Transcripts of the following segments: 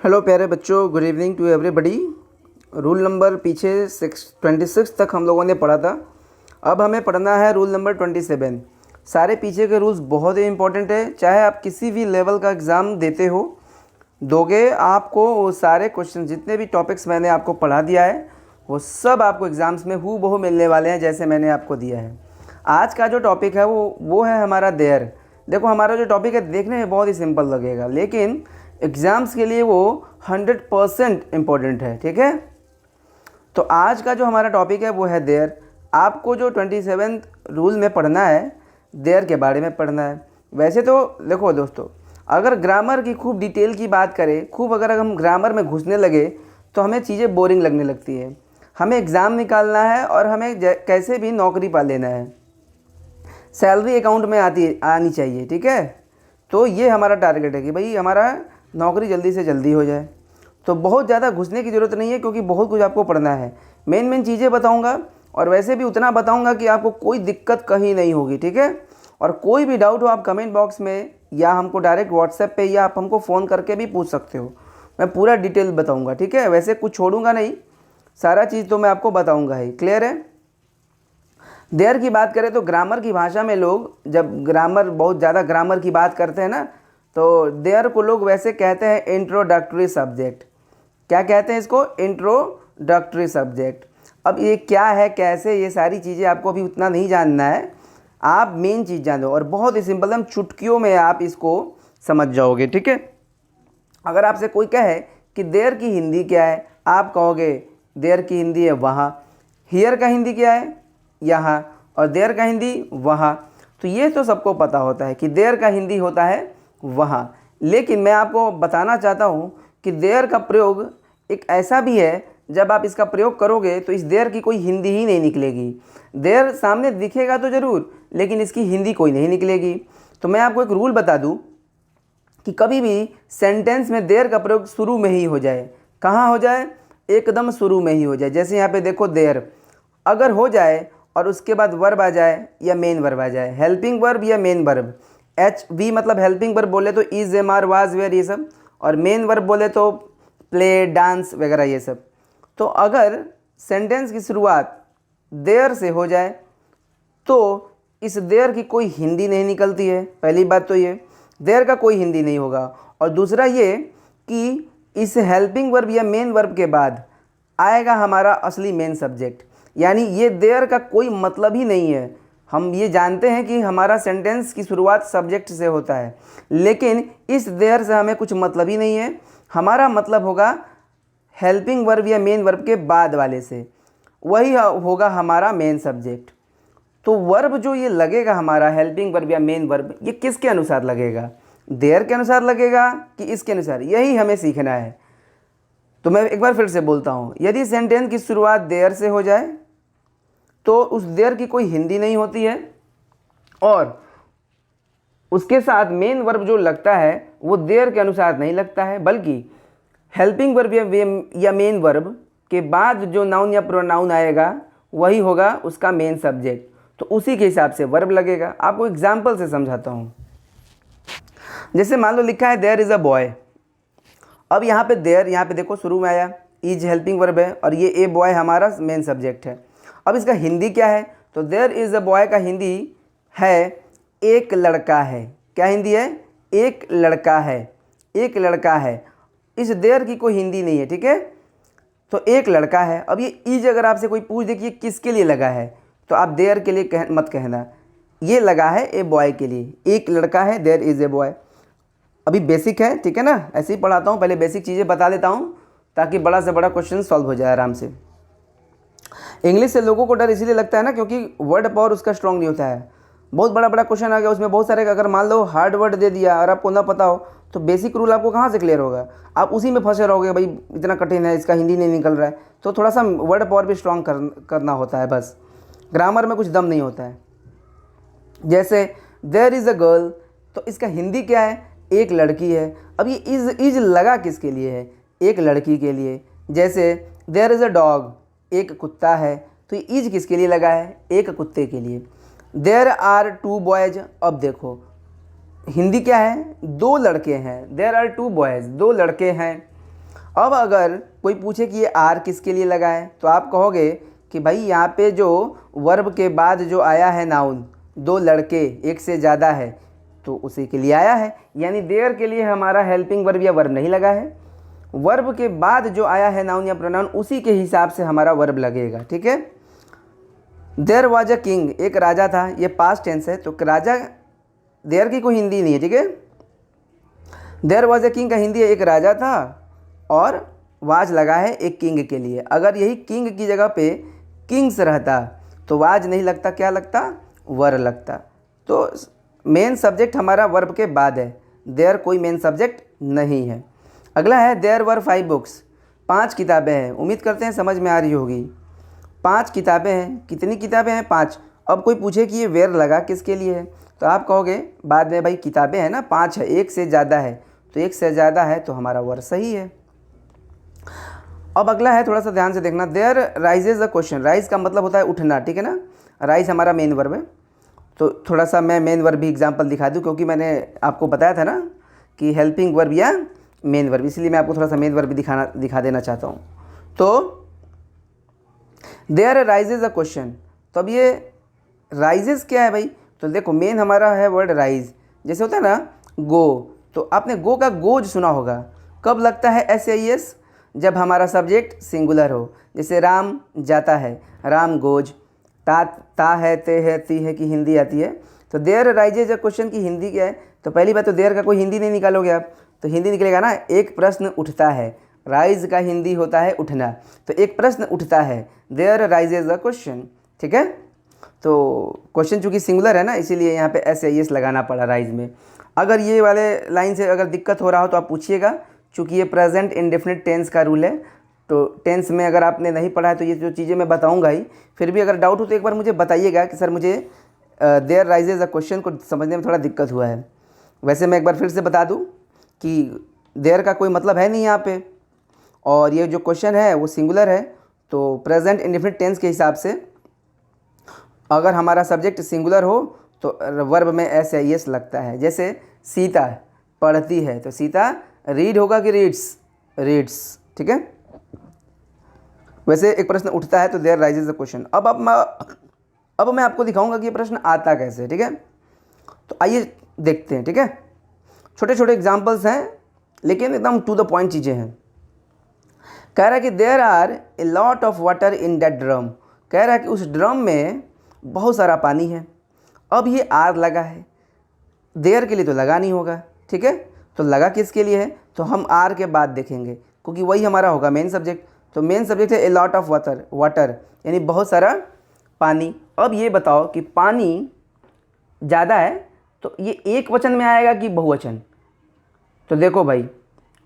Hello प्यारे बच्चों, good evening to everybody. Rule number पीछे 26 तक हम लोगों ने पढ़ा था। अब हमें पढ़ना है रूल नंबर 27। सारे पीछे के रूल्स बहुत ही इंपॉर्टेंट है। चाहे आप किसी भी लेवल का एग्ज़ाम देते हो, दोगे आपको वो सारे क्वेश्चन, जितने भी टॉपिक्स मैंने आपको पढ़ा दिया है वो सब आपको एग्ज़ाम्स में हूबहू मिलने वाले हैं जैसे मैंने आपको दिया है। आज का जो टॉपिक है वो है हमारा देयर। देखो, हमारा जो टॉपिक है देखने में बहुत ही सिंपल लगेगा, लेकिन एग्ज़ाम्स के लिए वो 100% इम्पोर्टेंट है। ठीक है, तो आज का जो हमारा टॉपिक है वो है देयर। आपको जो 27 रूल में पढ़ना है, देयर के बारे में पढ़ना है। वैसे तो देखो दोस्तों, अगर ग्रामर की खूब डिटेल की बात करें, अगर हम ग्रामर में घुसने लगे तो हमें चीज़ें बोरिंग लगने लगती है। हमें एग्ज़ाम निकालना है और हमें कैसे भी नौकरी पा लेना है, सैलरी अकाउंट में आनी चाहिए। ठीक है, तो ये हमारा टारगेट है कि भाई हमारा नौकरी जल्दी से जल्दी हो जाए। तो बहुत ज़्यादा घुसने की ज़रूरत नहीं है, क्योंकि बहुत कुछ आपको पढ़ना है। मेन चीज़ें बताऊंगा, और वैसे भी उतना बताऊंगा कि आपको कोई दिक्कत कहीं नहीं होगी। ठीक है, और कोई भी डाउट हो आप कमेंट बॉक्स में या हमको डायरेक्ट व्हाट्सएप पे या आप हमको फ़ोन करके भी पूछ सकते हो। मैं पूरा डिटेल बताऊँगा। ठीक है, वैसे कुछ छोड़ूंगा नहीं, सारा चीज़ तो मैं आपको बताऊँगा ही। क्लियर है? देयर की बात करें तो ग्रामर की भाषा में लोग जब बहुत ज़्यादा ग्रामर की बात करते हैं ना, तो देयर को लोग वैसे कहते हैं इंट्रोडक्टरी सब्जेक्ट। क्या कहते हैं इसको? Introductory subject. अब ये क्या है, कैसे, ये सारी चीज़ें आपको अभी उतना नहीं जानना है। आप मेन चीज़ जान दो, और बहुत ही सिंपल, हम चुटकियों में आप इसको समझ जाओगे। ठीक है, अगर आपसे कोई कहे कि देयर की हिंदी क्या है, आप कहोगे देयर की हिंदी है वहाँ। हियर का हिंदी क्या है? यहाँ। और देयर का हिंदी वहाँ। तो ये तो सबको पता होता है कि देयर का हिंदी होता है वहाँ। लेकिन मैं आपको बताना चाहता हूँ कि देयर का प्रयोग एक ऐसा भी है, जब आप इसका प्रयोग करोगे तो इस देयर की कोई हिंदी ही नहीं निकलेगी। देयर सामने दिखेगा तो ज़रूर, लेकिन इसकी हिंदी कोई नहीं निकलेगी। तो मैं आपको एक रूल बता दूँ कि कभी भी सेंटेंस में देयर का प्रयोग शुरू में ही हो जाए। कहाँ हो जाए? एकदम शुरू में ही हो जाए। जैसे यहाँ पे देखो, देयर अगर हो जाए और उसके बाद वर्ब आ जाए या मेन वर्ब आ जाए, हेल्पिंग वर्ब या मेन वर्ब। एच वी मतलब हेल्पिंग वर्ब बोले तो is, am, are, was, were, ये सब, और मेन वर्ब बोले तो प्ले, डांस वगैरह ये सब। तो अगर सेंटेंस की शुरुआत देयर से हो जाए तो इस देयर की कोई हिंदी नहीं निकलती है। पहली बात तो ये, देयर का कोई हिंदी नहीं होगा। और दूसरा ये कि इस हेल्पिंग वर्ब या मेन वर्ब के बाद आएगा हमारा असली मेन सब्जेक्ट, यानी ये देयर का कोई मतलब ही नहीं है। हम ये जानते हैं कि हमारा सेंटेंस की शुरुआत सब्जेक्ट से होता है, लेकिन इस देयर से हमें कुछ मतलब ही नहीं है। हमारा मतलब होगा हेल्पिंग वर्ब या मेन वर्ब के बाद वाले से, वही होगा हमारा मेन सब्जेक्ट। तो वर्ब जो ये लगेगा हमारा, हेल्पिंग वर्ब या मेन वर्ब, ये किसके अनुसार लगेगा? देयर के अनुसार लगेगा कि इसके अनुसार? यही हमें सीखना है। तो मैं एक बार फिर से बोलता हूँ, यदि सेंटेंस की शुरुआत देयर से हो जाए तो उस देयर की कोई हिंदी नहीं होती है, और उसके साथ मेन वर्ब जो लगता है वो देयर के अनुसार नहीं लगता है, बल्कि हेल्पिंग वर्ब या मेन वर्ब के बाद जो नाउन या प्रोनाउन आएगा वही होगा उसका मेन सब्जेक्ट। तो उसी के हिसाब से वर्ब लगेगा। आपको एग्जाम्पल से समझाता हूँ। जैसे मान लो लिखा है देयर इज़ अ बॉय। अब यहाँ पे देयर, यहाँ पे देखो शुरू में आया, इज हेल्पिंग वर्ब है, और ये ए बॉय हमारा मेन सब्जेक्ट है। अब इसका हिंदी क्या है? तो देयर इज़ अ बॉय का हिंदी है एक लड़का है। क्या हिंदी है? एक लड़का है। एक लड़का है। इस देयर की कोई हिंदी नहीं है। ठीक है, तो एक लड़का है। अब ये इज अगर आपसे कोई पूछ दे कि ये किसके लिए लगा है, तो आप देयर के लिए मत कहना, ये लगा है ए बॉय के लिए। एक लड़का है, देयर इज़ ए बॉय। अभी बेसिक है, ठीक है ना, ऐसे ही पढ़ाता हूँ, पहले बेसिक चीज़ें बता देता हूँ ताकि बड़ा से बड़ा क्वेश्चन सॉल्व हो जाए आराम से। इंग्लिश से लोगों को डर इसीलिए लगता है ना, क्योंकि वर्ड पावर उसका स्ट्रांग नहीं होता है। बहुत बड़ा बड़ा क्वेश्चन आ गया, उसमें बहुत सारे, अगर मान लो हार्ड वर्ड दे दिया और आपको ना पता हो तो बेसिक रूल आपको कहाँ से क्लियर होगा? आप उसी में फंसे रहोगे, भाई इतना कठिन है, इसका हिंदी नहीं निकल रहा है। तो थोड़ा सा वर्ड पावर भी स्ट्रांग करना होता है, बस ग्रामर में कुछ दम नहीं होता है। जैसे देयर इज़ अ गर्ल, तो इसका हिंदी क्या है? एक लड़की है। अब ये इज लगा किसके लिए है? एक लड़की के लिए। जैसे देयर इज़ अ डॉग, एक कुत्ता है, तो ये इज किसके लिए लगा है? एक कुत्ते के लिए। देयर आर टू बॉयज, अब देखो हिंदी क्या है? दो लड़के हैं। देयर आर टू बॉयज, दो लड़के हैं। अब अगर कोई पूछे कि ये आर किसके लिए लगा है, तो आप कहोगे कि भाई यहाँ पे जो वर्ब के बाद जो आया है नाउन, दो लड़के, एक से ज़्यादा है, तो उसी के लिए आया है। यानी देयर के लिए हमारा हेल्पिंग वर्ब या वर्ब नहीं लगा है। वर्ब के बाद जो आया है नाउन या प्रोनाउन, उसी के हिसाब से हमारा वर्ब लगेगा। ठीक है। देयर वाज अ किंग, एक राजा था, ये पास्ट टेंस है, तो राजा, देयर की कोई हिंदी नहीं है। ठीक है। देयर वाज अ किंग का हिंदी है एक राजा था, और वाज लगा है एक किंग के लिए। अगर यही किंग की जगह पे किंग्स रहता तो वाज नहीं लगता, क्या लगता, वर लगता। तो मेन सब्जेक्ट हमारा वर्ब के बाद है, देयर कोई मेन सब्जेक्ट नहीं है। अगला है देयर वर 5 बुक्स, 5 किताबें हैं। उम्मीद करते हैं समझ में आ रही होगी। 5 किताबें हैं। कितनी किताबें हैं, 5। अब कोई पूछे कि ये वेयर लगा किसके लिए है, तो आप कहोगे बाद में भाई किताबें हैं ना, 5 है, एक से ज़्यादा है, तो एक से ज़्यादा है तो हमारा वर सही है। अब अगला है, थोड़ा सा ध्यान से देखना, there rises a question. Rise का मतलब होता है उठना। ठीक है ना। राइज हमारा मेन वर्ब है, तो थोड़ा सा मैं मेन वर्ब भी एग्जांपल दिखा दूं, क्योंकि मैंने आपको बताया था ना कि हेल्पिंग वर्ब या मेन वर्ब, इसलिए मैं आपको थोड़ा सा मेन वर्ब भी दिखा देना चाहता हूँ। तो देयर राइजेज अ क्वेश्चन, तो अब ये राइजेज क्या है भाई, तो देखो मेन हमारा है वर्ड राइज। जैसे होता है ना गो, तो आपने गो का गोज सुना होगा, कब लगता है SAES, जब हमारा सब्जेक्ट सिंगुलर हो। जैसे राम जाता है, राम गोज। ता है, ते है, ती है की हिंदी आती है। तो देयर राइजेज अ क्वेश्चन की हिंदी क्या है, तो पहली बात तो देयर का कोई हिंदी नहीं निकालोगे आप, तो हिंदी निकलेगा ना एक प्रश्न उठता है। राइज का हिंदी होता है उठना, तो एक प्रश्न उठता है, देयर राइजेज अ क्वेश्चन। ठीक है। तो क्वेश्चन चूंकि सिंगुलर है ना, इसीलिए यहाँ पे SAES लगाना पड़ा राइज में। अगर ये वाले लाइन से अगर दिक्कत हो रहा हो तो आप पूछिएगा, चूँकि ये प्रेजेंट इंडेफिनिट टेंस का रूल है। तो टेंस में अगर आपने नहीं पढ़ा है तो ये जो चीज़ें मैं बताऊंगा ही, फिर भी अगर डाउट हो तो एक बार मुझे बताइएगा कि सर मुझे देयर राइजेज अ क्वेश्चन को समझने में थोड़ा दिक्कत हुआ है। वैसे मैं एक बार फिर से बता दूं कि देयर का कोई मतलब है नहीं यहाँ पे, और ये जो क्वेश्चन है वो सिंगुलर है, तो प्रेजेंट इंडेफिनिट टेंस के हिसाब से अगर हमारा सब्जेक्ट सिंगुलर हो तो वर्ब में SAES लगता है। जैसे सीता पढ़ती है, तो सीता रीड होगा कि रीड्स, रीड्स। ठीक है। वैसे एक प्रश्न उठता है तो देयर राइजेज द क्वेश्चन। अब मैं आपको दिखाऊंगा कि ये प्रश्न आता कैसे। ठीक है। तो आइए देखते हैं। ठीक है। छोटे छोटे एग्जाम्पल्स हैं, लेकिन एकदम टू द पॉइंट चीज़ें हैं। कह रहा है कि there are a lot of water in that drum. कह रहा है कि उस ड्रम में बहुत सारा पानी है। अब ये आर लगा है, देयर के लिए तो लगा नहीं होगा। ठीक है। तो लगा किसके लिए है, तो हम आर के बाद देखेंगे, क्योंकि वही हमारा होगा मेन सब्जेक्ट। तो मेन सब्जेक्ट है ए लॉट ऑफ वाटर, वाटर यानी बहुत सारा पानी। अब ये बताओ कि पानी ज़्यादा है तो ये एक वचन में आएगा कि बहुवचन। तो देखो भाई,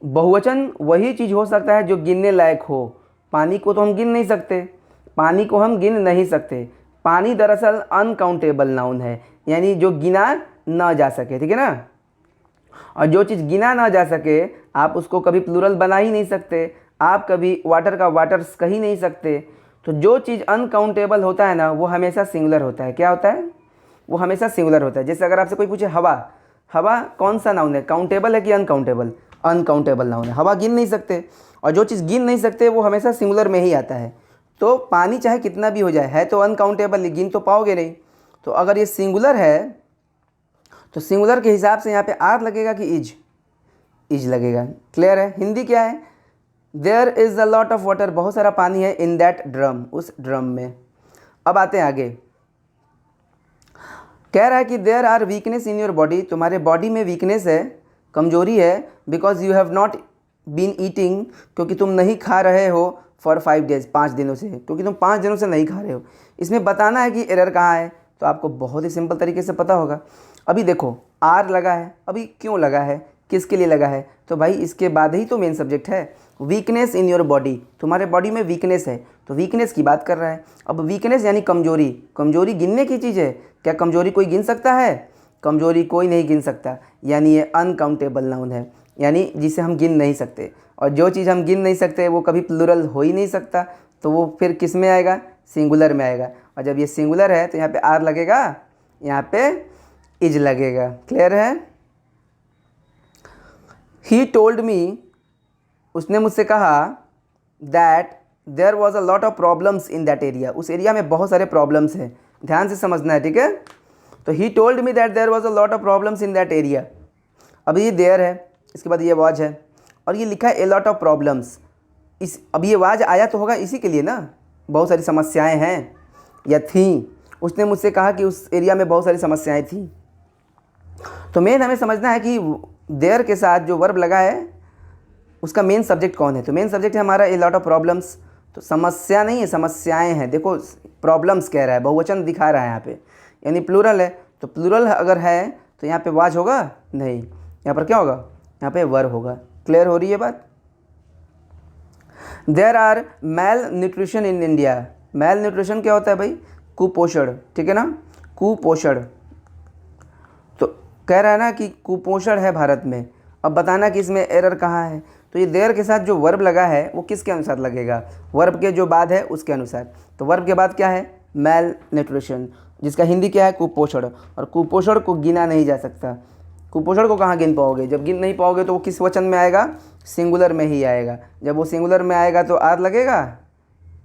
बहुवचन वही चीज़ हो सकता है जो गिनने लायक हो। पानी को तो हम गिन नहीं सकते, पानी को हम गिन नहीं सकते। पानी दरअसल अनकाउंटेबल नाउन है, यानी जो गिना ना जा सके। ठीक है ना। और जो चीज़ गिना ना जा सके आप उसको कभी प्लूरल बना ही नहीं सकते, आप कभी वाटर का वाटर्स कह ही नहीं सकते। तो जो चीज़ अनकाउंटेबल होता है ना वो हमेशा सिंगुलर होता है। क्या होता है, वो हमेशा सिंगुलर होता है। जैसे अगर आपसे कोई पूछे हवा, हवा कौन सा नाउन है, काउंटेबल है कि अनकाउंटेबल, अनकाउंटेबल नाउन है, हवा गिन नहीं सकते। और जो चीज़ गिन नहीं सकते वो हमेशा सिंगुलर में ही आता है। तो पानी चाहे कितना भी हो जाए है तो अनकाउंटेबल, गिन तो पाओगे नहीं। तो अगर ये सिंगुलर है तो सिंगुलर के हिसाब से यहाँ पे आर लगेगा कि इज लगेगा। क्लियर है। हिंदी क्या है, there is a lot of water, बहुत सारा पानी है, इन दैट ड्रम, उस ड्रम में। अब आते हैं आगे। कह रहा है कि there are weakness in your body, तुम्हारे बॉडी में वीकनेस है, कमजोरी है, because you have not been eating, क्योंकि तुम नहीं खा रहे हो फॉर 5 डेज, 5 दिनों से, क्योंकि तुम 5 दिनों से नहीं खा रहे हो। इसमें बताना है कि एरर कहाँ है, तो आपको बहुत ही सिंपल तरीके से पता होगा। अभी देखो आर लगा है, अभी क्यों लगा है, किसके लिए लगा है, तो भाई इसके बाद ही तो मेन सब्जेक्ट है। वीकनेस इन योर बॉडी, तुम्हारे बॉडी में वीकनेस है, तो वीकनेस की बात कर रहा है। अब वीकनेस यानी कमजोरी, कमजोरी गिनने की चीज़ है, क्या कमजोरी कोई गिन सकता है, कमजोरी कोई नहीं गिन सकता, यानी ये अनकाउंटेबल नाउन है, यानी जिसे हम गिन नहीं सकते। और जो चीज़ हम गिन नहीं सकते वो कभी प्लूरल हो ही नहीं सकता, तो वो फिर किस में आएगा, सिंगुलर में आएगा। और जब ये सिंगुलर है तो यहाँ पे आर लगेगा, यहाँ पे इज लगेगा। क्लियर है। ही टोल्ड मी उसने मुझसे कहा that there was a lot of problems in that area, उस एरिया में बहुत सारे प्रॉब्लम्स हैं, ध्यान से समझना है, ठीक है। तो he told me that there was a lot of problems in that area. अब ये देयर है, इसके बाद ये वाज है, और ये लिखा है ए लॉट ऑफ प्रॉब्लम्स। अब ये वाज आया तो होगा इसी के लिए ना, बहुत सारी समस्याएं हैं या थीं। उसने मुझसे कहा कि उस एरिया में बहुत सारी समस्याएं थीं। तो मेन हमें समझना है कि देयर के साथ जो वर्ब लगा है उसका मेन सब्जेक्ट कौन है। तो मेन सब्जेक्ट है हमारा ए लॉट ऑफ प्रॉब्लम्स। तो समस्या नहीं है, समस्याएं हैं। देखो प्रॉब्लम्स कह रहा है, बहुवचन दिखा रहा है यहाँ पे, यानी प्लूरल है। तो प्लूरल अगर है तो यहाँ पे वाज होगा नहीं, यहाँ पर क्या होगा, यहाँ पे वर्ब होगा। क्लियर हो रही है बात। There are malnutrition in India. Malnutrition क्या होता है भाई, कुपोषण, ठीक है ना, कुपोषण। तो कह रहा है ना कि कुपोषण है भारत में। अब बताना कि इसमें एरर कहाँ है। तो ये देयर के साथ जो वर्ब लगा है वो किसके अनुसार लगेगा, वर्ब के जो बाद है उसके अनुसार। तो वर्ब के बाद क्या है, मैल न्यूट्रिशन, जिसका हिंदी क्या है, कुपोषण। और कुपोषण को गिना नहीं जा सकता। कुपोषण को कहाँ गिन पाओगे, जब गिन नहीं पाओगे तो वो किस वचन में आएगा, सिंगुलर में ही आएगा। जब वो सिंगुलर में आएगा तो आर लगेगा,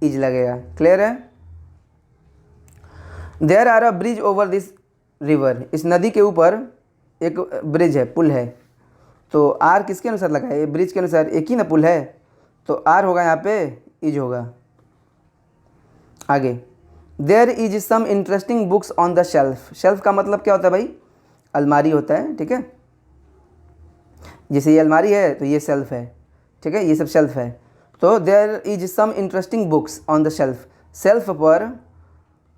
इज लगेगा। क्लियर है। There are a bridge over this river. इस नदी के ऊपर एक ब्रिज है, पुल है। तो आर किसके अनुसार लगा है, ब्रिज के अनुसार, एक ही ना पुल है, तो आर होगा यहाँ पे, इज होगा। आगे, there is some interesting books on the shelf. Shelf का मतलब क्या होता है भाई, अलमारी होता है, ठीक है। जैसे ये अलमारी है तो ये शेल्फ है, ठीक है, ये सब शेल्फ है। तो there is some interesting books on the shelf. शेल्फ पर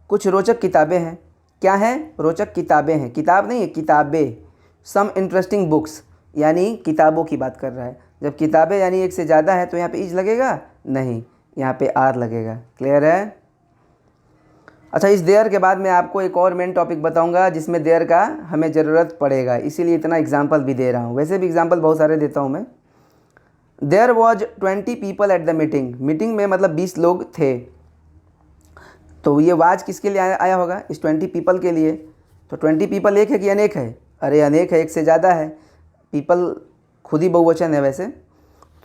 कुछ रोचक किताबें हैं। क्या हैं, रोचक किताबें हैं, किताब नहीं है, किताबें। सम इंटरेस्टिंग बुक्स यानी किताबों की बात कर रहा है। जब किताबें यानी एक से ज़्यादा है तो यहाँ पे इज लगेगा नहीं, यहाँ पे आर लगेगा। क्लियर है। अच्छा, इस देयर के बाद मैं आपको एक और मेन टॉपिक बताऊंगा जिसमें देयर का हमें ज़रूरत पड़ेगा, इसीलिए इतना एग्जाम्पल भी दे रहा हूँ। वैसे भी एग्जाम्पल बहुत सारे देता हूँ मैं। There was 20 people at the meeting. Meeting में मतलब 20 लोग थे। तो ये वाज किसके लिए आया होगा, इस 20 पीपल के लिए। तो 20 पीपल एक है कि अनेक है, अरे अनेक है, एक से ज़्यादा है। पीपल खुद ही बहुवचन है वैसे,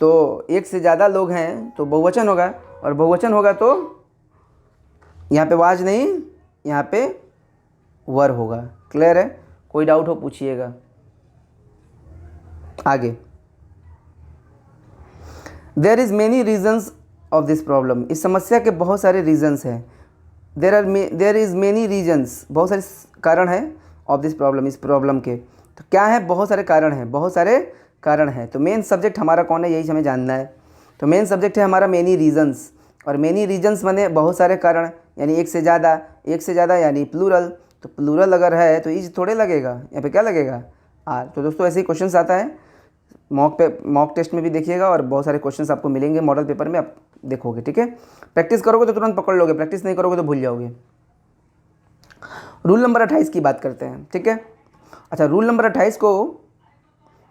तो एक से ज़्यादा लोग हैं तो बहुवचन होगा, और बहुवचन होगा तो यहाँ पे वाज नहीं, यहाँ पे वर होगा। क्लियर है। कोई डाउट हो पूछिएगा। आगे, there is many reasons of this problem. इस समस्या के बहुत सारे रीजन्स हैं। देयर इज़ मेनी रीजन्स, बहुत सारे कारण हैं, ऑफ दिस प्रॉब्लम, इस प्रॉब्लम के। तो क्या है, बहुत सारे कारण हैं, बहुत सारे कारण हैं। तो मेन सब्जेक्ट हमारा कौन है, यही हमें जानना है। तो मेन सब्जेक्ट है हमारा मेनी रीजन्स, और मेनी रीजन्स माने बहुत सारे कारण, यानी एक से ज़्यादा, एक से ज़्यादा यानी प्लूरल। तो प्लूरल अगर है तो इज थोड़े लगेगा, यहाँ पे क्या लगेगा, आर। तो दोस्तों ऐसे ही क्वेश्चंस आता है, मॉक टेस्ट में भी देखिएगा, और बहुत सारे क्वेश्चंस आपको मिलेंगे मॉडल पेपर में, आप देखोगे, ठीक है। प्रैक्टिस करोगे तो तुरंत पकड़ लोगे, प्रैक्टिस नहीं करोगे तो भूल जाओगे। रूल नंबर 28 की बात करते हैं, ठीक है। अच्छा, रूल नंबर 28 को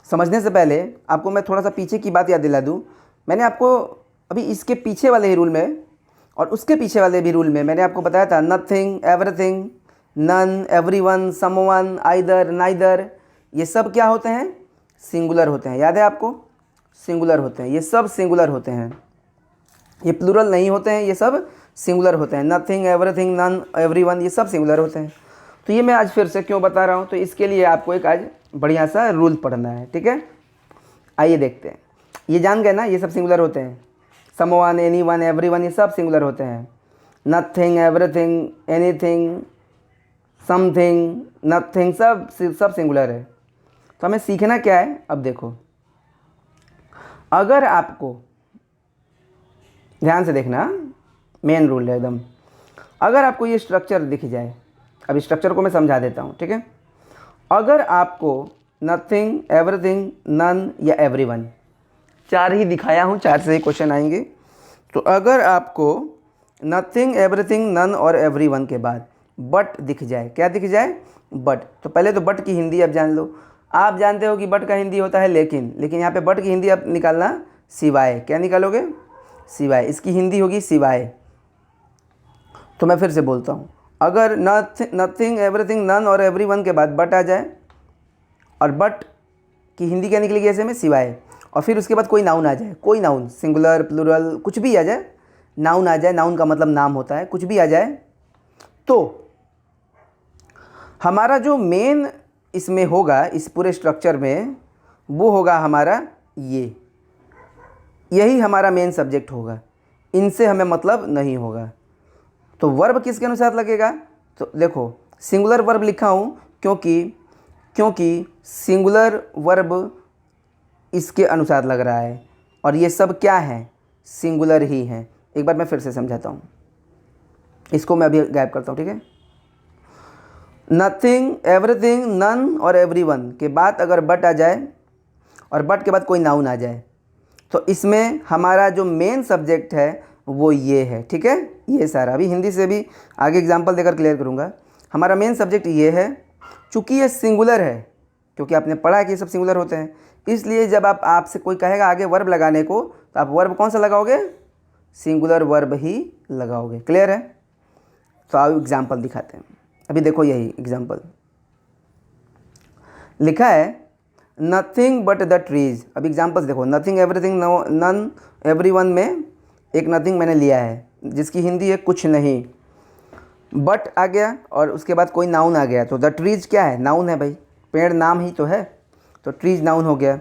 समझने से पहले आपको मैं थोड़ा सा पीछे की बात याद दिला दूँ। मैंने आपको अभी इसके पीछे वाले ही रूल में और उसके पीछे वाले भी रूल में मैंने आपको बताया था, nothing, everything, none, everyone, someone, either, neither, ये सब क्या होते हैं, सिंगुलर होते हैं। याद है आपको, सिंगुलर होते हैं, ये सब सिंगुलर होते हैं, ये प्लूरल नहीं होते हैं, ये सब सिंगुलर होते हैं। नथिंग, एवरीथिंग, नन, एवरीवन, ये सब सिंगुलर होते हैं। तो ये मैं आज फिर से क्यों बता रहा हूँ, तो इसके लिए आपको एक आज बढ़िया सा रूल पढ़ना है, ठीक है। आइए देखते हैं। ये जान गए ना, ये सब सिंगुलर होते हैं। समवन, एनीवन, एवरीवन, ये सब सिंगुलर होते हैं। Nothing, everything, anything, something, nothing, सब सिंगुलर है। तो हमें सीखना क्या है, अब देखो, अगर आपको ध्यान से देखना, मेन रूल है एकदम। अगर आपको ये स्ट्रक्चर दिख जाए, अब स्ट्रक्चर को मैं समझा देता हूँ, ठीक है। अगर आपको नथिंग, एवरीथिंग, नन या एवरीवन, चार ही दिखाया हूँ, चार से ही क्वेश्चन आएंगे। तो अगर आपको नथिंग, एवरीथिंग, नन और एवरीवन के बाद बट दिख जाए, क्या दिख जाए, बट, तो पहले तो बट की हिंदी आप जान लो। आप जानते हो कि बट का हिंदी होता है लेकिन, लेकिन यहाँ पे बट की हिंदी आप निकालना सिवाय। क्या निकालोगे, सिवाय। इसकी हिंदी होगी सिवाय। तो मैं फिर से बोलता हूँ, अगर नथिंग, एवरीथिंग, नन और एवरीवन के बाद बट आ जाए, और बट की हिंदी क्या निकलेगी ऐसे में, सिवाय। और फिर उसके बाद कोई नाउन आ जाए, कोई नाउन, सिंगुलर प्लूरल कुछ भी आ जाए, नाउन आ जाए, नाउन का मतलब नाम होता है, कुछ भी आ जाए, तो हमारा जो मेन इसमें होगा, इस पूरे स्ट्रक्चर में, वो होगा हमारा यही हमारा मेन सब्जेक्ट होगा, इनसे हमें मतलब नहीं होगा। तो वर्ब किसके अनुसार लगेगा? तो देखो सिंगुलर वर्ब लिखा हूँ क्योंकि सिंगुलर वर्ब इसके अनुसार लग रहा है, और ये सब क्या है? सिंगुलर ही हैं। एक बार मैं फिर से समझाता हूँ, इसको मैं अभी गायब करता हूँ, ठीक है। नथिंग, एवरीथिंग, नन और एवरीवन के बाद अगर बट आ जाए और बट के बाद कोई नाउन आ जाए, तो इसमें हमारा जो मेन सब्जेक्ट है वो ये है, ठीक है। ये सारा अभी हिंदी से भी आगे एग्जांपल देकर क्लियर करूँगा। हमारा मेन सब्जेक्ट ये है, चूँकि ये सिंगुलर है, क्योंकि आपने पढ़ा है कि ये सब सिंगुलर होते हैं, इसलिए जब आपसे कोई कहेगा आगे वर्ब लगाने को, तो आप वर्ब कौन सा लगाओगे? सिंगुलर वर्ब ही लगाओगे। क्लियर है? तो आओ एग्जाम्पल दिखाते हैं। अभी देखो यही एग्जाम्पल लिखा है, नथिंग बट द ट्रीज। अब एग्जाम्पल्स देखो, नथिंग, एवरीथिंग, नन, एवरीवन में एक नथिंग मैंने लिया है जिसकी हिंदी है कुछ नहीं, बट आ गया और उसके बाद कोई नाउन आ गया, तो द ट्रीज क्या है? नाउन है भाई, पेड़ नाम ही तो है, तो ट्रीज नाउन हो गया।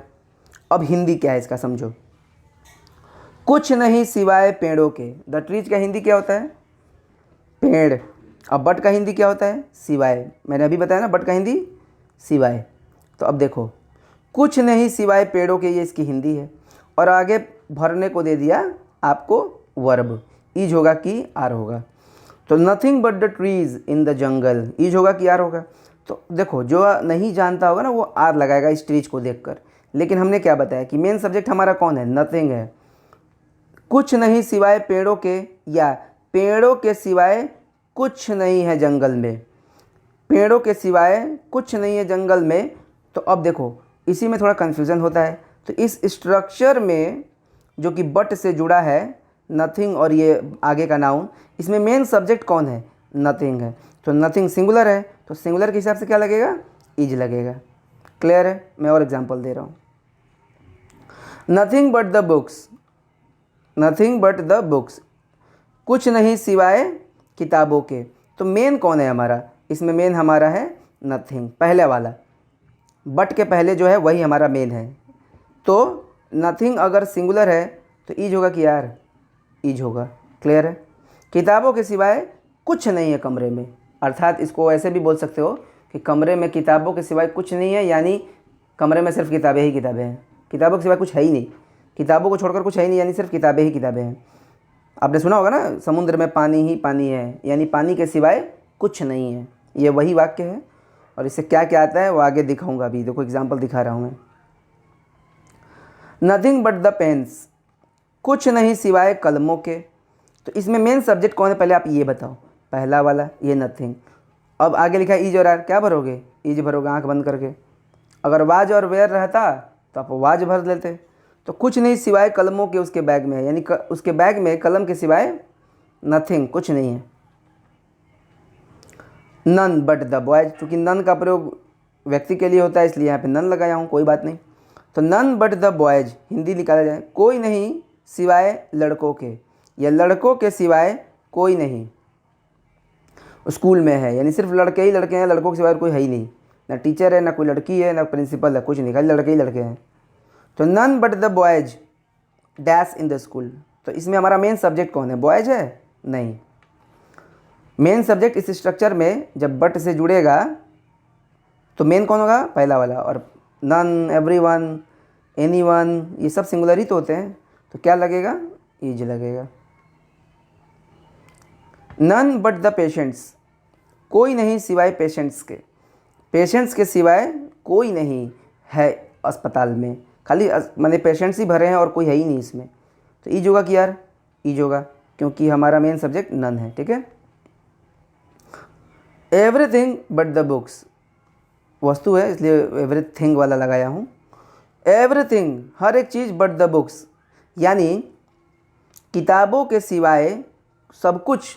अब हिंदी क्या है इसका समझो, कुछ नहीं सिवाय पेड़ों के। द ट्रीज का हिंदी क्या होता है? पेड़। अब बट का हिंदी क्या होता है? सिवाय। मैंने अभी बताया ना, बट का हिंदी सिवाय। तो अब देखो, कुछ नहीं सिवाय पेड़ों के, ये इसकी हिंदी है, और आगे भरने को दे दिया आपको वर्ब, ईज होगा कि आर होगा। तो nothing but the trees in the jungle, is होगा कि आर होगा। तो देखो, जो नहीं जानता होगा ना वो आर लगाएगा इस ट्रीज को देखकर, लेकिन हमने क्या बताया कि मेन सब्जेक्ट हमारा कौन है? नथिंग है। कुछ नहीं सिवाय पेड़ों के, या पेड़ों के सिवाय कुछ नहीं है जंगल में, पेड़ों के सिवाय कुछ नहीं है जंगल में। तो अब देखो, इसी में थोड़ा कन्फ्यूज़न होता है। तो इस स्ट्रक्चर में जो कि बट से जुड़ा है, नथिंग और ये आगे का नाउन, इसमें मेन सब्जेक्ट कौन है? नथिंग है। तो नथिंग सिंगुलर है, तो सिंगुलर के हिसाब से क्या लगेगा? इज लगेगा। क्लियर है? मैं और एग्जांपल दे रहा हूँ। Nothing but the books, nothing but the books, कुछ नहीं सिवाय किताबों के। तो मेन कौन है हमारा? इसमें मेन हमारा है नथिंग, पहले वाला, बट के पहले जो है वही हमारा मेन है। तो नथिंग अगर सिंगुलर है तो ईज होगा कि यार? ईज होगा। क्लियर है? किताबों के सिवाय कुछ नहीं है कमरे में, अर्थात इसको ऐसे भी बोल सकते हो कि कमरे में किताबों के सिवाय कुछ नहीं है, यानी कमरे में सिर्फ किताबें ही किताबें हैं, किताबों के सिवाय कुछ है ही नहीं, किताबों को छोड़कर कुछ है ही नहीं, यानी सिर्फ किताबें ही किताबें हैं। आपने सुना होगा ना, समुद्र में पानी ही पानी है, यानी पानी के सिवाय कुछ नहीं है। ये वही वाक्य है, और इससे क्या क्या आता है वो आगे दिखाऊंगा। अभी देखो एग्जाम्पल दिखा रहा हूँ मैं। नथिंग बट द पेन्स, कुछ नहीं सिवाय कलमों के। तो इसमें मेन सब्जेक्ट कौन है पहले आप ये बताओ? पहला वाला, ये नथिंग। अब आगे लिखा है ईज और आर, क्या भरोगे? ईज भरोगे आंख बंद करके। अगर वाज और वेयर रहता तो आप वाज भर लेते। तो कुछ नहीं सिवाय कलमों के उसके बैग में है, यानी उसके बैग में कलम के सिवाय नथिंग, कुछ नहीं है। नन बट द बॉयज, चूँकि नन का प्रयोग व्यक्ति के लिए होता है इसलिए यहाँ पे नन लगाया हूँ, कोई बात नहीं। तो none but the boys Hindi निकाला जाए, कोई नहीं सिवाय लड़कों के, या लड़कों के सिवाय कोई नहीं। स्कूल में है यानी सिर्फ लड़के ही लड़के हैं, लड़कों के सिवाय कोई है ही नहीं, ना टीचर है, ना कोई लड़की है, ना प्रिंसिपल है, कुछ नहीं, खाली लड़के ही लड़के हैं। तो none but the boys dash in the school. तो इसमें हमारा मेन सब्जेक्ट कौन है? बॉयज है? नहीं, मेन सब्जेक्ट इस स्ट्रक्चर में जब बट से जुड़ेगा तो मेन कौन होगा? पहला वाला। और नन, एवरीवन, एनीवन, ये सब सिंगुलर ही तो होते हैं, तो क्या लगेगा? ईज लगेगा। नन बट द पेशेंट्स, कोई नहीं सिवाय पेशेंट्स के, पेशेंट्स के सिवाय कोई नहीं है अस्पताल में, खाली माने पेशेंट्स ही भरे हैं और कोई है ही नहीं इसमें। तो ईज होगा कि यार? ईज होगा, क्योंकि हमारा मेन सब्जेक्ट नन है। ठीक है। एवरीथिंग बट द बुक्स, वस्तु है इसलिए एवरीथिंग वाला लगाया हूँ। एवरीथिंग, हर एक चीज़, बट द बुक्स, यानी किताबों के सिवाय सब कुछ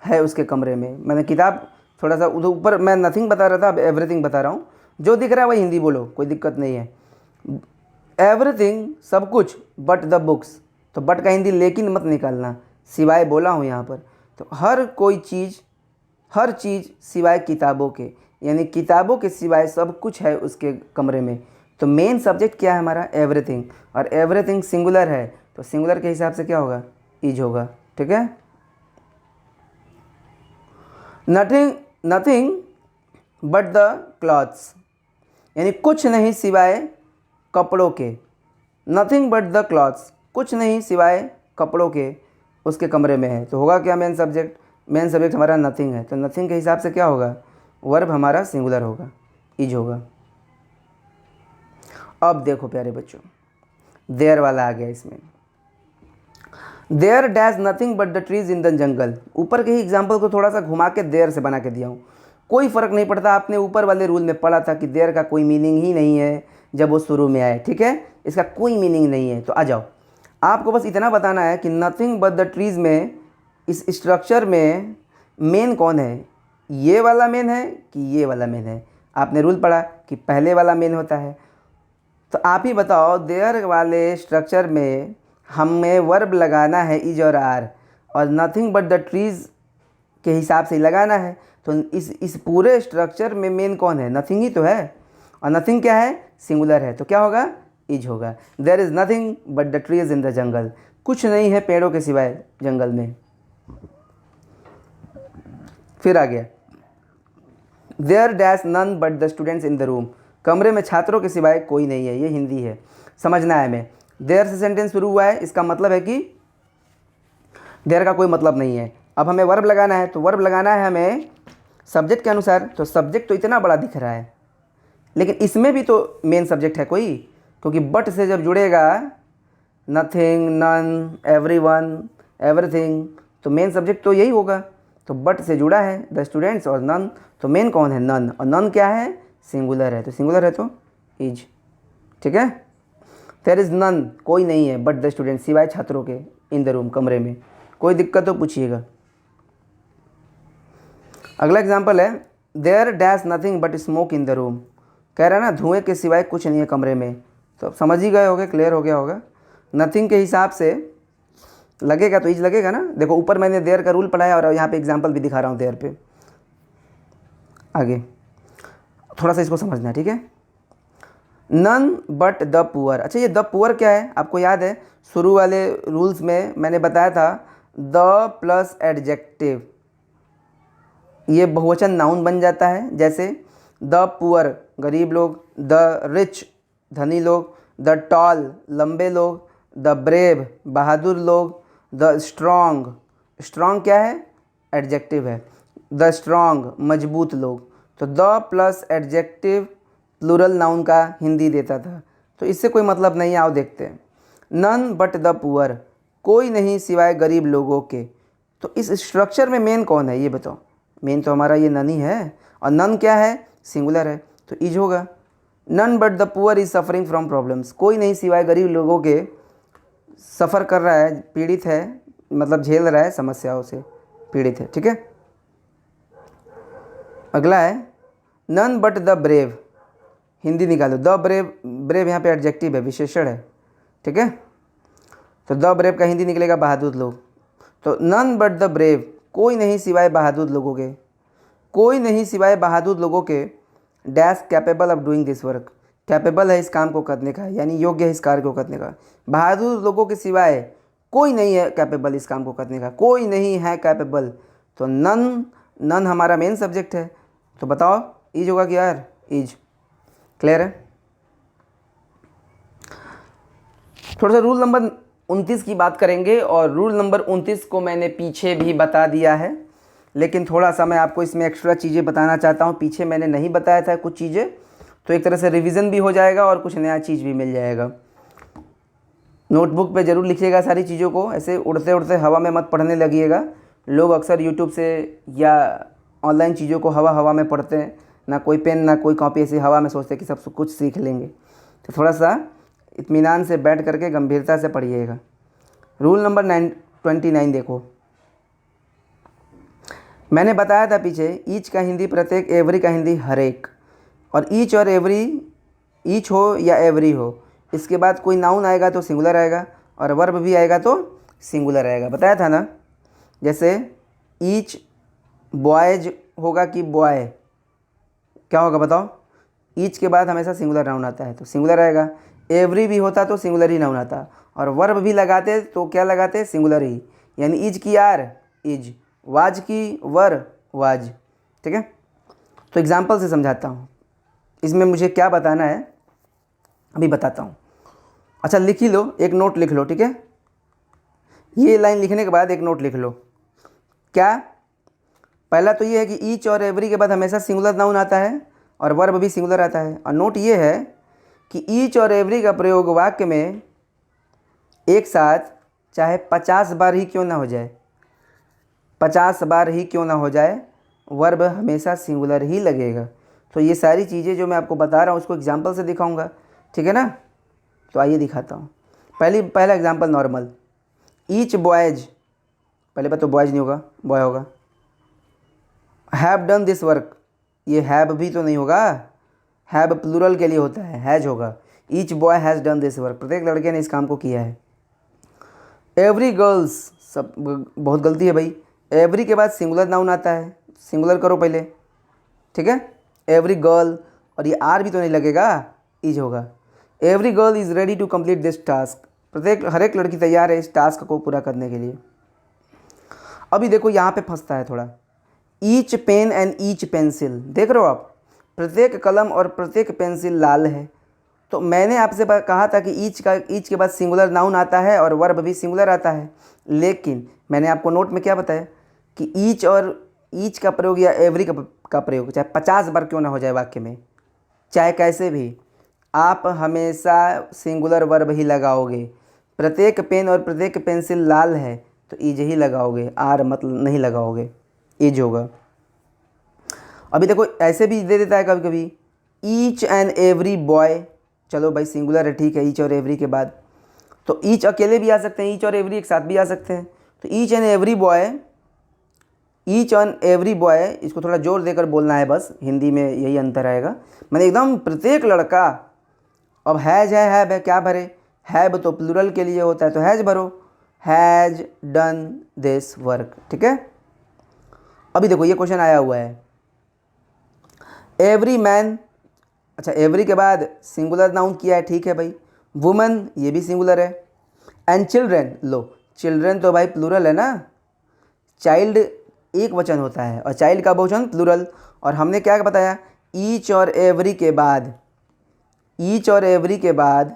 है उसके कमरे में। मैंने किताब थोड़ा सा उधर ऊपर मैं नथिंग बता रहा था, अब एवरीथिंग बता रहा हूँ। जो दिख रहा है वही हिंदी बोलो, कोई दिक्कत नहीं है। एवरीथिंग सब कुछ बट द बुक्स, तो बट का हिंदी लेकिन मत निकालना, सिवाय बोला हूँ यहाँ पर। तो हर कोई चीज़, हर चीज़ सिवाय किताबों के, यानी किताबों के सिवाय सब कुछ है उसके कमरे में। तो मेन सब्जेक्ट क्या है हमारा? एवरीथिंग, और एवरीथिंग सिंगुलर है, तो सिंगुलर के हिसाब से क्या होगा? इज होगा। ठीक है। Nothing nothing but the clothes, यानी कुछ नहीं सिवाय कपड़ों के। नथिंग बट द क्लॉथ्स, कुछ नहीं सिवाय कपड़ों के उसके कमरे में है, तो होगा क्या मेन सब्जेक्ट? मेन सब्जेक्ट हमारा नथिंग है, तो नथिंग के हिसाब से क्या होगा? वर्ब हमारा सिंगुलर होगा, इज होगा। अब देखो प्यारे बच्चों, देयर वाला आ गया इसमें। There dash nothing but the trees in the jungle. ऊपर के ही एग्जाम्पल को थोड़ा सा घुमा के देयर से बना के दिया हूँ, कोई फ़र्क नहीं पड़ता। आपने ऊपर वाले रूल में पढ़ा था कि देयर का कोई मीनिंग ही नहीं है जब वो शुरू में आए। ठीक है, इसका कोई मीनिंग नहीं है। तो आ जाओ, आपको बस इतना बताना है कि नथिंग बट द ट्रीज में, इस स्ट्रक्चर में मेन कौन है? ये वाला मेन है कि ये वाला मेन है? आपने रूल पढ़ा कि पहले वाला मेन होता है। तो आप ही बताओ, देयर वाले स्ट्रक्चर में हमें वर्ब लगाना है इज और आर, और नथिंग बट द ट्रीज के हिसाब से ही लगाना है। तो इस पूरे स्ट्रक्चर में मेन कौन है? नथिंग ही तो है, और नथिंग क्या है? सिंगुलर है, तो क्या होगा? इज होगा। There is nothing but the trees in the jungle, कुछ नहीं है पेड़ों के सिवाय जंगल में। फिर आ गया, there dash none but the students in the room, कमरे में छात्रों के सिवाय कोई नहीं है। ये हिंदी है, समझना है हमें। देयर से सेंटेंस शुरू हुआ है, इसका मतलब है कि देयर का कोई मतलब नहीं है। अब हमें वर्ब लगाना है, तो वर्ब लगाना है हमें सब्जेक्ट के अनुसार। तो सब्जेक्ट तो इतना बड़ा दिख रहा है, लेकिन इसमें भी तो मेन सब्जेक्ट है कोई, क्योंकि बट से जब जुड़ेगा नथिंग, नन, एवरीवन, एवरीथिंग, तो मेन सब्जेक्ट तो यही होगा। तो बट से जुड़ा है द स्टूडेंट्स और नन, तो मेन कौन है? नन, और नन क्या है? सिंगुलर है, तो सिंगुलर है तो इज। ठीक है। देयर इज़ नन, कोई नहीं है, बट द स्टूडेंट, सिवाय छात्रों के, इन द रूम, कमरे में। कोई दिक्कत तो पूछिएगा। अगला एग्जाम्पल है, there dash nothing but smoke in the room, कह रहा है ना धुएं के सिवाय कुछ नहीं है कमरे में। तो अब समझ ही गए होगे, क्लियर हो गया होगा। नथिंग के हिसाब से लगेगा तो इज लगेगा ना। देखो ऊपर मैंने देयर का रूल पढ़ाया और यहाँ पे एग्जाम्पल भी दिखा रहा हूँ देयर पे। आगे थोड़ा सा इसको समझना है, ठीक है। नन बट द पुअर, अच्छा ये द पुअर क्या है? आपको याद है शुरू वाले रूल्स में मैंने बताया था, द प्लस एडजेक्टिव, ये बहुवचन नाउन बन जाता है। जैसे द पुअर गरीब लोग, द रिच धनी लोग, द टॉल लंबे लोग, द ब्रेव बहादुर लोग, द स्ट्रॉन्ग, स्ट्रॉन्ग क्या है? एडजेक्टिव है। द स्ट्रॉन्ग मजबूत लोग। तो the plus adjective plural noun का हिंदी देता था, तो इससे कोई मतलब नहीं है। आओ देखते हैं। नन बट द पुअर, कोई नहीं सिवाय गरीब लोगों के। तो इस स्ट्रक्चर में मेन कौन है ये बताओ? मेन तो हमारा ये नन ही है, और नन क्या है? सिंगुलर है, तो इज होगा। None but the poor is suffering from problems, कोई नहीं सिवाय गरीब लोगों के सफ़र कर रहा है, पीड़ित है, मतलब झेल रहा है, समस्याओं से पीड़ित है। ठीक है। अगला है none but the brave, Hindi निकालो। द ब्रेव, ब्रेव यहाँ पे एडजेक्टिव है, विशेषण है। ठीक है। तो द ब्रेव का हिंदी निकलेगा बहादुर लोग। तो नन बट द ब्रेव, कोई नहीं सिवाय बहादुर लोगों के, कोई नहीं सिवाय बहादुर लोगों के dash capable of doing this work, capable है इस काम को करने का, यानी योग्य है इस कार्य को करने का। बहादुर लोगों के सिवाय कोई नहीं है कैपेबल इस काम को करने का, कोई नहीं है कैपेबल। तो नन, नन हमारा मेन सब्जेक्ट है, तो बताओ इज होगा कि यार? इज। क्लियर है। थोड़ा सा रूल नंबर 29 की बात करेंगे, और रूल नंबर 29 को मैंने पीछे भी बता दिया है, लेकिन थोड़ा सा मैं आपको इसमें एक्स्ट्रा चीज़ें बताना चाहता हूँ। पीछे मैंने नहीं बताया था कुछ चीज़ें, तो एक तरह से रिवीजन भी हो जाएगा और कुछ नया चीज़ भी मिल जाएगा। नोटबुक पे ज़रूर लिखिएगा सारी चीज़ों को, ऐसे उड़ते उड़ते हवा में मत पढ़ने लगिएगा। लोग अक्सर यूट्यूब से या ऑनलाइन चीज़ों को हवा हवा में पढ़ते हैं, ना कोई पेन ना कोई कॉपी, ऐसी हवा में सोचते कि सब कुछ सीख लेंगे। तो थोड़ा सा इत्मीनान से बैठ करके गंभीरता से पढ़िएगा। रूल नंबर 29 देखो, मैंने बताया था पीछे, ईच का हिंदी प्रत्येक, एवरी का हिंदी हर एक। और ईच और एवरी, ईच हो या एवरी हो, इसके बाद कोई नाउन आएगा तो सिंगुलर आएगा, और वर्ब भी आएगा तो सिंगुलर आएगा, बताया था ना। जैसे ईच बॉयज होगा कि बॉय, क्या होगा बताओ। ईच के बाद हमेशा सिंगुलर नाउन आता है तो सिंगुलर आएगा। एवरी भी होता तो सिंगुलर ही नाउन आता, और वर्ब भी लगाते तो क्या लगाते, सिंगुलर ही। यानी इज की आर इज, वाज की वर वाज, ठीक है। तो एग्जाम्पल से समझाता हूँ, इसमें मुझे क्या बताना है अभी बताता हूँ। अच्छा लिख ही लो, एक नोट लिख लो, ठीक है। ये लाइन लिखने के बाद एक नोट लिख लो। क्या, पहला तो ये है कि ईच और एवरी के बाद हमेशा सिंगुलर नाउन आता है और वर्ब भी सिंगुलर आता है। और नोट ये है कि ईच और एवरी का प्रयोग वाक्य में एक साथ चाहे 50 बार ही क्यों ना हो जाए, 50 बार ही क्यों ना हो जाए, वर्ब हमेशा सिंगुलर ही लगेगा। तो ये सारी चीज़ें जो मैं आपको बता रहा हूँ उसको एग्जाम्पल से दिखाऊंगा, ठीक है ना। तो आइए दिखाता हूँ। पहला एग्जाम्पल नॉर्मल, ईच बॉयज, पहले बात तो बॉयज नहीं होगा, बॉय होगा। हैव डन दिस वर्क, ये हैव भी तो नहीं होगा, हैव प्लूरल के लिए होता है, हैज होगा। Each boy has done this work, प्रत्येक लड़के ने इस काम को किया है। एवरी गर्ल्स, सब बहुत गलती है भाई, एवरी के बाद सिंगुलर नाउन आता है, सिंगुलर करो पहले, ठीक है। एवरी गर्ल, और ये आर भी तो नहीं लगेगा, इज होगा। Every girl is ready to complete this task, हर एक लड़की तैयार है इस टास्क को पूरा करने के लिए। अभी देखो यहाँ पे फंसता है थोड़ा, each pen and each pencil, देख रहे हो आप, प्रत्येक कलम और प्रत्येक पेंसिल लाल है। तो मैंने आपसे कहा था कि ईच के बाद सिंगुलर नाउन आता है और वर्ब भी सिंगुलर आता है, लेकिन मैंने आपको नोट में क्या बताया कि ईच का प्रयोग या एवरी का प्रयोग चाहे 50 बार क्यों ना हो जाए वाक्य में, चाहे कैसे भी, आप हमेशा सिंगुलर वर्ब ही लगाओगे। प्रत्येक पेन और प्रत्येक पेंसिल लाल है तो ईज ही लगाओगे, आर मतलब नहीं लगाओगे, ईज होगा। अभी देखो ऐसे भी दे देता है कभी कभी, ईच एंड एवरी बॉय, चलो भाई सिंगुलर है, ठीक है, ईच और एवरी के बाद। तो ईच अकेले भी आ सकते हैं, ईच और एवरी एक साथ भी आ सकते हैं। तो each and every boy, each and every boy, इसको थोड़ा जोर देकर बोलना है बस, हिंदी में यही अंतर आएगा। मैंने एकदम प्रत्येक लड़का, अब हैज है, हैव है, क्या भरे, हैव तो प्लूरल के लिए होता है तो हैज भरो, हैज डन दिस वर्क, ठीक है। अभी देखो ये क्वेश्चन आया हुआ है, एवरी मैन, अच्छा एवरी के बाद सिंगुलर नाउन किया है, ठीक है भाई। वुमन, ये भी सिंगुलर है। एंड चिल्ड्रेन, लो चिल्ड्रेन तो भाई प्लूरल है ना, चाइल्ड एक वचन होता है और चाइल्ड का बहुवचन प्लूरल। और हमने क्या बताया, ईच और एवरी के बाद, ईच और एवरी के बाद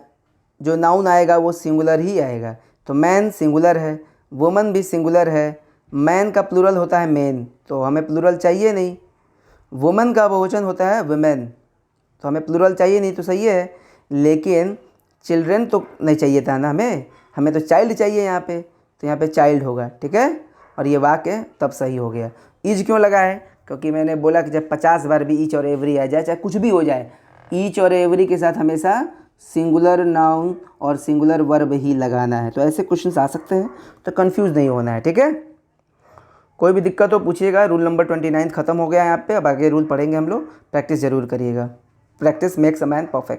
जो नाउन आएगा वो सिंगुलर ही आएगा। तो मैन सिंगुलर है, वुमन भी सिंगुलर है, मैन का प्लूरल होता है मेन, तो हमें प्लूरल चाहिए नहीं। वुमन का बहुवचन होता है वुमेन, तो हमें प्लूरल चाहिए नहीं, तो सही है। लेकिन चिल्ड्रेन तो नहीं चाहिए था ना हमें तो चाइल्ड चाहिए यहाँ पे, तो यहाँ पे चाइल्ड होगा, ठीक है। और ये वाक्य तब सही हो गया। ईच क्यों लगा है, क्योंकि मैंने बोला कि जब 50 बार भी ईच और एवरी आ जाए, चाहे कुछ भी हो जाए, ईच और एवरी के साथ हमेशा सिंगुलर नाउन और सिंगुलर वर्ब ही लगाना है। तो ऐसे क्वेश्चंस आ सकते हैं, तो कंफ्यूज नहीं होना है, ठीक है। कोई भी दिक्कत हो पूछिएगा। रूल नंबर 29 ख़त्म हो गया है यहाँ पे, अब आगे रूल पढ़ेंगे हम लोग, प्रैक्टिस ज़रूर करिएगा। Practice makes a man perfect.